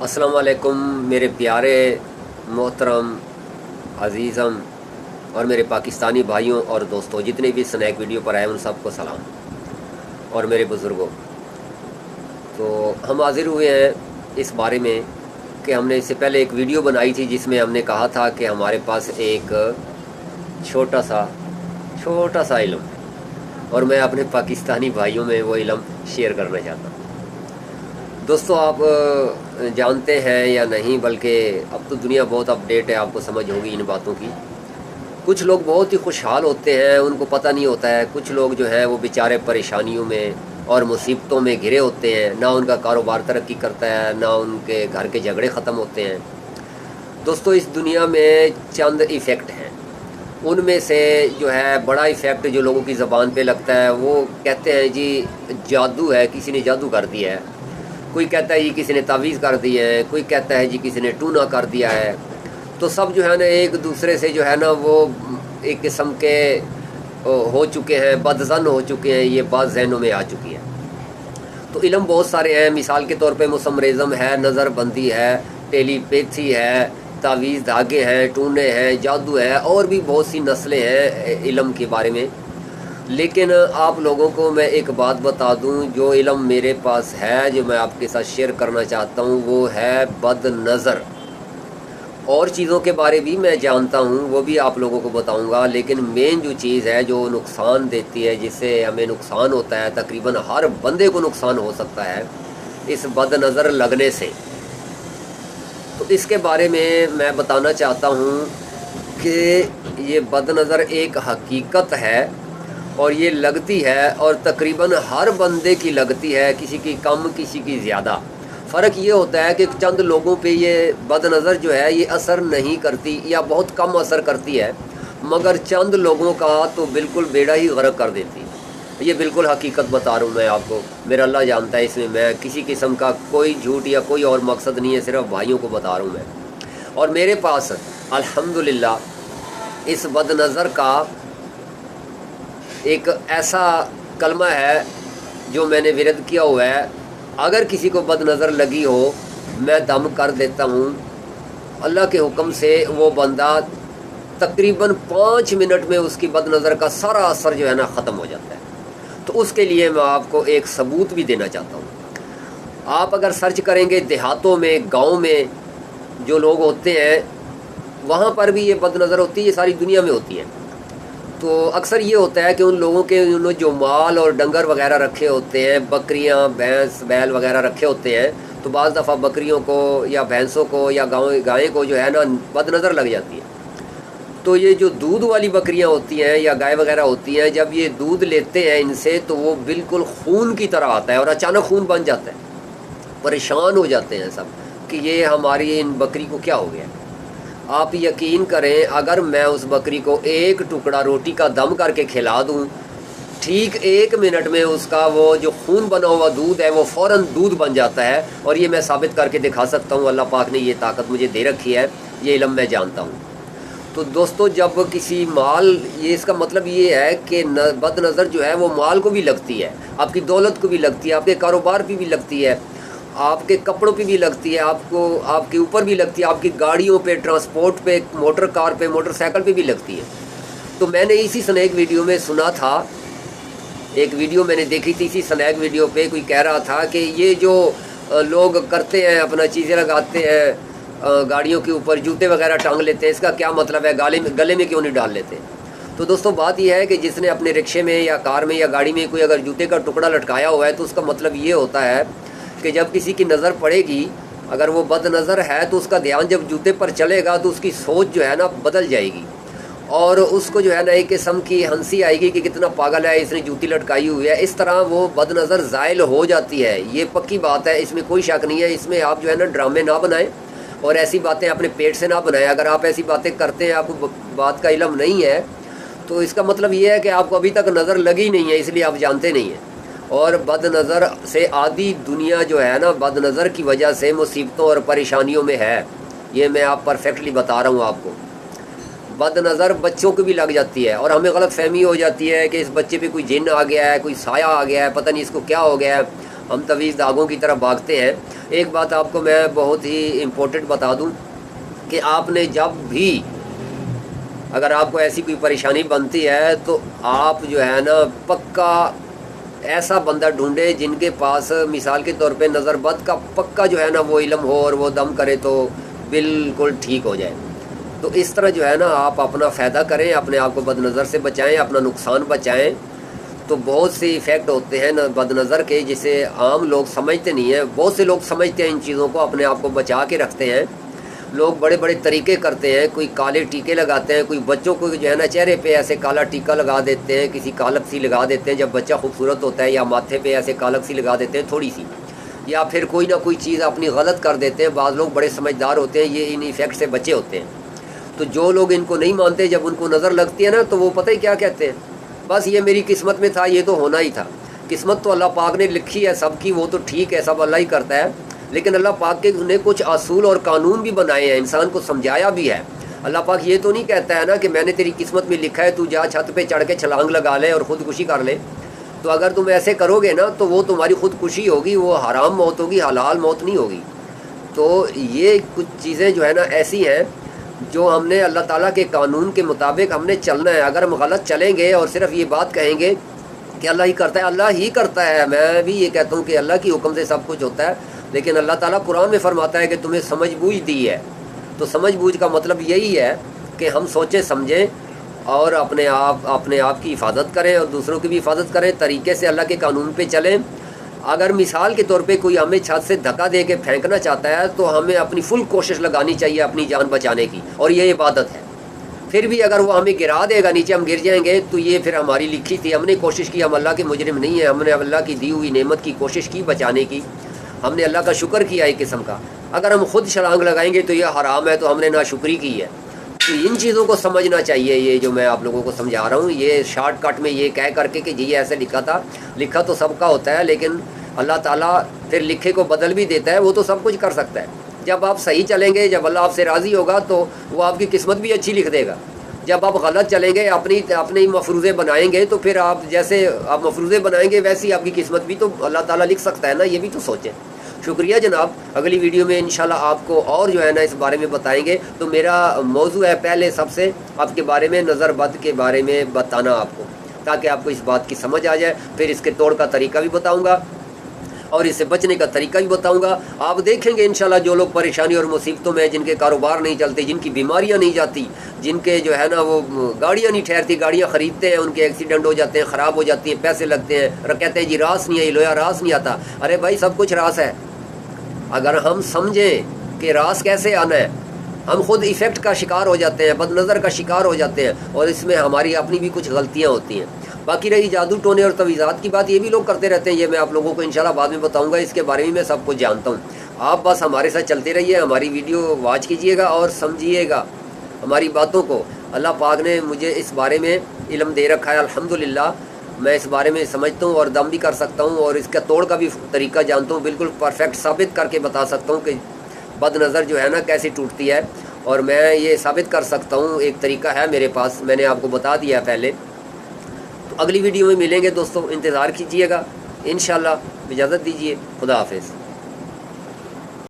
अस्सलाम वालेकुम मेरे प्यारे मोहतरम अज़ीज़म और मेरे पाकिस्तानी भाइयों और दोस्तों, जितने भी स्नैक वीडियो पर आए उन सबको सलाम। और मेरे बुज़ुर्गों, तो हम हाज़िर हुए हैं इस बारे में कि हमने इससे पहले एक वीडियो बनाई थी जिसमें हमने कहा था कि हमारे पास एक छोटा सा इल्म है और मैं अपने पाकिस्तानी भाइयों में वो इल्म शेयर करना चाहता हूँ। दोस्तों, आप जानते हैं या नहीं, बल्कि अब तो दुनिया बहुत अपडेट है, आपको समझ होगी इन बातों की। कुछ लोग बहुत ही खुशहाल होते हैं, उनको पता नहीं होता है। कुछ लोग जो हैं वो बेचारे परेशानियों में और मुसीबतों में घिरे होते हैं। ना उनका कारोबार तरक्की करता है, ना उनके घर के झगड़े ख़त्म होते हैं। दोस्तों, इस दुनिया में चंद इफ़ेक्ट हैं। उनमें से जो है बड़ा इफ़ेक्ट जो लोगों की ज़बान पे लगता है, वो कहते हैं जी जादू है, किसी ने जादू कर दिया है। कोई कहता है जी किसी ने तावीज़ कर दी है, कोई कहता है जी किसी ने टूना कर दिया है। तो सब जो है ना एक दूसरे से जो है ना वो एक किस्म के हो चुके हैं, बदज़न हो चुके हैं, ये बात ज़हनों में आ चुकी है। तो इल्म बहुत सारे हैं, मिसाल के तौर पे मुसम्मरिज़म है, नज़रबंदी है, टेलीपैथी है, तावीज़ धागे हैं, टूने हैं, जादू है, और भी बहुत सी नस्लें हैं इल्म के बारे में। लेकिन आप लोगों को मैं एक बात बता दूं, जो इल्म मेरे पास है, जो मैं आपके साथ शेयर करना चाहता हूं, वो है बद नज़र। और चीज़ों के बारे भी मैं जानता हूं, वो भी आप लोगों को बताऊंगा। लेकिन मेन जो चीज़ है जो नुकसान देती है, जिससे हमें नुकसान होता है, तकरीबन हर बंदे को नुकसान हो सकता है इस बद नज़र लगने से। तो इसके बारे में मैं बताना चाहता हूँ कि ये बद नज़र एक हकीकत है और ये लगती है, और तकरीबन हर बंदे की लगती है, किसी की कम किसी की ज़्यादा। फ़र्क ये होता है कि चंद लोगों पे ये बद नज़र जो है ये असर नहीं करती या बहुत कम असर करती है, मगर चंद लोगों का तो बिल्कुल बेड़ा ही गर्क कर देती है। ये बिल्कुल हकीकत बता रहा हूँ मैं आपको, मेरा अल्लाह जानता है। इसमें मैं किसी किस्म का कोई झूठ या कोई और मकसद नहीं है, सिर्फ भाइयों को बता रहा हूँ मैं। और मेरे पास अल्हम्दुलिल्लाह इस बद नज़र का एक ऐसा कलमा है जो मैंने विरद किया हुआ है। अगर किसी को बद नज़र लगी हो, मैं दम कर देता हूँ अल्लाह के हुक्म से, वो बंदा तकरीबन 5 मिनट में उसकी बद नज़र का सारा असर जो है ना ख़त्म हो जाता है। तो उसके लिए मैं आपको एक सबूत भी देना चाहता हूँ। आप अगर सर्च करेंगे देहातों में, गाँव में जो लोग होते हैं, वहाँ पर भी ये बद नज़र होती है, ये सारी दुनिया में होती है। तो अक्सर ये होता है कि उन लोगों के उन्होंने जो माल और डंगर वगैरह रखे होते हैं, बकरियां, भैंस, बैल वगैरह रखे होते हैं, तो बाज़ दफ़ा बकरियों को या भैंसों को या गाय को जो है ना बद नज़र लग जाती है। तो ये जो दूध वाली बकरियां होती हैं या गाय वगैरह होती हैं, जब ये दूध लेते हैं इनसे, तो वो बिल्कुल खून की तरह आता है और अचानक खून बन जाता है। परेशान हो जाते हैं सब कि ये हमारी इन बकरी को क्या हो गया। आप यकीन करें, अगर मैं उस बकरी को एक टुकड़ा रोटी का दम करके खिला दूं, ठीक 1 मिनट में उसका वो जो खून बना हुआ दूध है वो फ़ौरन दूध बन जाता है। और ये मैं साबित करके दिखा सकता हूँ, अल्लाह पाक ने ये ताकत मुझे दे रखी है, ये इल्म मैं जानता हूँ। तो दोस्तों, जब किसी माल, ये इसका मतलब ये है कि बद नज़र जो है वो माल को भी लगती है, आपकी दौलत को भी लगती है, आपके कारोबार पे भी लगती है, आपके कपड़ों पे भी लगती है, आपको आपके ऊपर भी लगती है, आपकी गाड़ियों पे, ट्रांसपोर्ट पे, मोटर कार पे, मोटरसाइकिल पे भी लगती है। तो मैंने इसी स्नैक वीडियो में सुना था, एक वीडियो मैंने देखी थी, इसी स्नैक वीडियो पे कोई कह रहा था कि ये जो लोग करते हैं, अपना चीज़ें लगाते हैं गाड़ियों के ऊपर, जूते वगैरह टांग लेते हैं, इसका क्या मतलब है, गले में क्यों नहीं डाल लेते। तो दोस्तों, बात यह है कि जिसने अपने रिक्शे में या कार में या गाड़ी में कोई अगर जूते का टुकड़ा लटकाया हुआ है, तो उसका मतलब ये होता है कि जब किसी की नज़र पड़ेगी, अगर वो बद नज़र है, तो उसका ध्यान जब जूते पर चलेगा तो उसकी सोच जो है ना बदल जाएगी, और उसको जो है ना एक किस्म की हंसी आएगी कि कितना पागल है, इसने जूती लटकाई हुई है। इस तरह वो बद नज़र ज़ाइल हो जाती है, ये पक्की बात है, इसमें कोई शक नहीं है। इसमें आप जो है ना ड्रामे ना बनाएं और ऐसी बातें अपने पेट से ना बनाएं। अगर आप ऐसी बातें करते हैं, आपको बात का इल्म नहीं है, तो इसका मतलब ये है कि आपको अभी तक नज़र लगी नहीं है, इसलिए आप जानते नहीं हैं। और बद नज़र से आधी दुनिया जो है ना बद नज़र की वजह से मुसीबतों और परेशानियों में है, ये मैं आप परफेक्टली बता रहा हूँ आपको। बद नज़र बच्चों को भी लग जाती है और हमें गलत फहमी हो जाती है कि इस बच्चे पे कोई जिन आ गया है, कोई साया आ गया है, पता नहीं इसको क्या हो गया है। ہم طویل داغوں کی طرح بھاگتے ہیں۔ ایک بات آپ کو میں بہت ہی امپورٹنٹ بتا دوں کہ آپ نے جب بھی اگر آپ کو ایسی کوئی پریشانی بنتی ہے تو آپ جو ہے نا پکا ایسا بندہ ڈھونڈے جن کے پاس مثال کے طور پہ نظر بد کا پکا جو ہے نا وہ علم ہو اور وہ دم کرے تو بالکل ٹھیک ہو جائے۔ تو اس طرح جو ہے نا آپ اپنا فائدہ کریں، اپنے آپ کو بد نظر سے بچائیں، اپنا نقصان بچائیں۔ تو بہت سے ایفیکٹ ہوتے ہیں بد نظر کے جسے عام لوگ سمجھتے نہیں ہیں۔ بہت سے لوگ سمجھتے ہیں ان چیزوں کو، اپنے آپ کو بچا کے رکھتے ہیں۔ لوگ بڑے بڑے طریقے کرتے ہیں، کوئی کالے ٹیکے لگاتے ہیں، کوئی بچوں کو جو ہے نا چہرے پہ ایسے کالا ٹیکا لگا دیتے ہیں، کسی کالک سی لگا دیتے ہیں جب بچہ خوبصورت ہوتا ہے، یا ماتھے پہ ایسے کالک سی لگا دیتے ہیں تھوڑی سی، یا پھر کوئی نہ کوئی چیز اپنی غلط کر دیتے ہیں۔ بعض لوگ بڑے سمجھدار ہوتے ہیں، یہ ان ایفیکٹ سے بچے ہوتے ہیں۔ تو جو لوگ ان کو نہیں مانتے، جب ان کو نظر لگتی ہے نا تو وہ پتہ ہی کیا کہتے ہیں، بس یہ میری قسمت میں تھا، یہ تو ہونا ہی تھا۔ قسمت تو اللہ پاک نے لکھی ہے سب کی، وہ تو ٹھیک ہے، سب اللہ ہی کرتا ہے، لیکن اللہ پاک کے نے کچھ اصول اور قانون بھی بنائے ہیں، انسان کو سمجھایا بھی ہے۔ اللہ پاک یہ تو نہیں کہتا ہے نا کہ میں نے تیری قسمت میں لکھا ہے تو جا چھت پہ چڑھ کے چھلانگ لگا لے اور خودکشی کر لے۔ تو اگر تم ایسے کرو گے نا تو وہ تمہاری خودکشی ہوگی، وہ حرام موت ہوگی، حلال موت نہیں ہوگی۔ تو یہ کچھ چیزیں جو ہے نا ایسی ہیں جو ہم نے اللہ تعالیٰ کے قانون کے مطابق ہم نے چلنا ہے۔ اگر ہم غلط چلیں گے اور صرف یہ بات کہیں گے کہ اللہ ہی کرتا ہے، اللہ ہی کرتا ہے، میں بھی یہ کہتا ہوں کہ اللہ کی حکم سے سب کچھ ہوتا ہے، لیکن اللہ تعالیٰ قرآن میں فرماتا ہے کہ تمہیں سمجھ بوجھ دی ہے۔ تو سمجھ بوجھ کا مطلب یہی ہے کہ ہم سوچیں سمجھیں اور اپنے آپ کی حفاظت کریں اور دوسروں کی بھی حفاظت کریں، طریقے سے اللہ کے قانون پہ چلیں۔ اگر مثال کے طور پہ کوئی ہمیں چھت سے دھکا دے کے پھینکنا چاہتا ہے تو ہمیں اپنی فل کوشش لگانی چاہیے اپنی جان بچانے کی، اور یہ عبادت ہے۔ پھر بھی اگر وہ ہمیں گرا دے گا، نیچے ہم گر جائیں گے، تو یہ پھر ہماری لکھی تھی، ہم نے کوشش کی، ہم اللہ کے مجرم نہیں ہیں، ہم نے اللہ کی دی ہوئی نعمت کی کوشش کی بچانے کی، ہم نے اللہ کا شکر کیا ایک قسم کا۔ اگر ہم خود چھلانگ لگائیں گے تو یہ حرام ہے، تو ہم نے ناشکری کی ہے۔ تو ان چیزوں کو سمجھنا چاہیے، یہ جو میں آپ لوگوں کو سمجھا رہا ہوں، یہ شارٹ کٹ میں یہ کہہ کر کے کہ جی ایسے لکھا تھا، لکھا تو سب کا ہوتا ہے، لیکن اللہ تعالیٰ پھر لکھے کو بدل بھی دیتا ہے، وہ تو سب کچھ کر سکتا ہے۔ جب آپ صحیح چلیں گے، جب اللہ آپ سے راضی ہوگا تو وہ آپ کی قسمت بھی اچھی لکھ دے گا۔ جب آپ غلط چلیں گے، اپنے مفروضے بنائیں گے، تو پھر آپ جیسے آپ مفروضے بنائیں گے ویسی آپ کی قسمت بھی تو اللہ تعالیٰ لکھ سکتا ہے نا، یہ بھی تو سوچیں۔ شکریہ جناب، اگلی ویڈیو میں انشاءاللہ آپ کو اور جو ہے نا اس بارے میں بتائیں گے۔ تو میرا موضوع ہے پہلے سب سے آپ کے بارے میں نظر بد کے بارے میں بتانا آپ کو، تاکہ آپ کو اس بات کی سمجھ آ جائے۔ پھر اس کے توڑ کا طریقہ بھی بتاؤں گا اور اس سے بچنے کا طریقہ بھی بتاؤں گا۔ آپ دیکھیں گے انشاءاللہ جو لوگ پریشانی اور مصیبتوں میں، جن کے کاروبار نہیں چلتے، جن کی بیماریاں نہیں جاتی، جن کے جو ہے نا وہ گاڑیاں نہیں ٹھہرتی، گاڑیاں خریدتے ہیں ان کے ایکسیڈنٹ ہو جاتے ہیں، خراب ہو جاتی ہیں، پیسے لگتے ہیں، اور کہتے ہیں جی راس نہیں ہے، لویا راس نہیں آتا۔ ارے بھائی سب کچھ راس ہے، اگر ہم سمجھیں کہ راس کیسے آنا ہے۔ ہم خود ایفیکٹ کا شکار ہو جاتے ہیں، بد نظر کا شکار ہو جاتے ہیں، اور اس میں ہماری اپنی بھی کچھ غلطیاں ہوتی ہیں۔ باقی رہی جادو ٹونے اور تویزات کی بات، یہ بھی لوگ کرتے رہتے ہیں، یہ میں آپ لوگوں کو انشاءاللہ بعد میں بتاؤں گا، اس کے بارے میں میں سب کچھ جانتا ہوں۔ آپ بس ہمارے ساتھ چلتے رہیے، ہماری ویڈیو واچ کیجیے گا اور سمجھیے گا ہماری باتوں کو۔ اللہ پاک نے مجھے اس بارے میں علم دے رکھا ہے الحمدللہ، میں اس بارے میں سمجھتا ہوں اور دم بھی کر سکتا ہوں، اور اس کا توڑ کا بھی طریقہ جانتا ہوں، بالکل پرفیکٹ ثابت کر کے بتا سکتا ہوں کہ بد نظر جو ہے نا کیسے ٹوٹتی ہے، اور میں یہ ثابت کر سکتا ہوں، ایک طریقہ ہے میرے پاس، میں نے آپ کو بتا دیا ہے پہلے۔ تو اگلی ویڈیو میں ملیں گے دوستوں، انتظار کیجیے گا، انشاءاللہ اجازت دیجیے، خدا حافظ۔